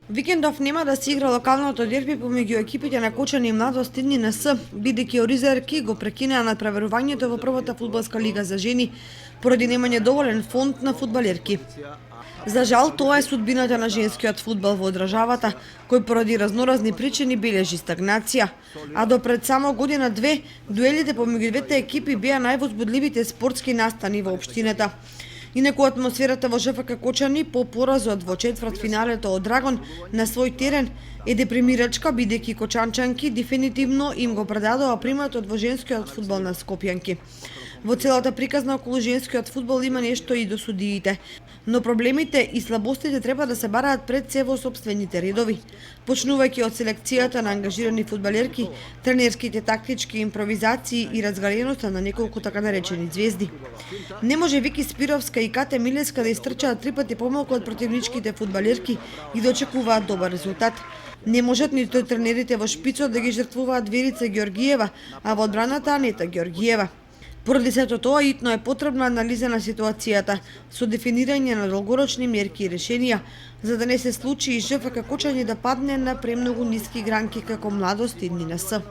Викендов нема да се игра локалното дерби помеѓу екипите на Кочани и Младост и НС, бидејќи оризарки го прекинаа надпреварувањето во првата фудбалска лига за жени поради немање доволен фонд на фудбалерки. За жал, тоа е судбината на женскиот фудбал во државата, кој поради разноразни причини бележи стагнација. А до пред само година-две, дуелите помеѓу двете екипи беа највозбудливите спортски настани во општината. Инаку атмосферата во ЖФК Кочани по поразот во четвртфиналето од Драгон на свој терен е депримирачка, бидејќи кочанчанки дефинитивно им го предадоа приматот во женскиот фудбал на скопјанки. Во целата приказна околу женскиот фудбал има нешто и до судиите, но проблемите и слабостите треба да се бараат пред се во сопствените редови, почнувајќи од селекцијата на ангажирани фудбалерки, тренерските тактички импровизации и разгареноста на неколку така наречени звезди. Не може Вики Спировска и Кате Милеска да истрчаат 3 пати помалку од противничките фудбалерки и да очекуваат добар резултат. Не можат ниту тренерите во шпицот да ги жртвуваат Верица Ѓоргиева, а во одбраната Анета Ѓоргиева. Поради сето тоа, итно е потребна анализа на ситуацијата со дефинирање на долгорочни мерки и решенија, за да не се случи и ЖФК Кочани да падне на премногу ниски гранки како Младост и НС.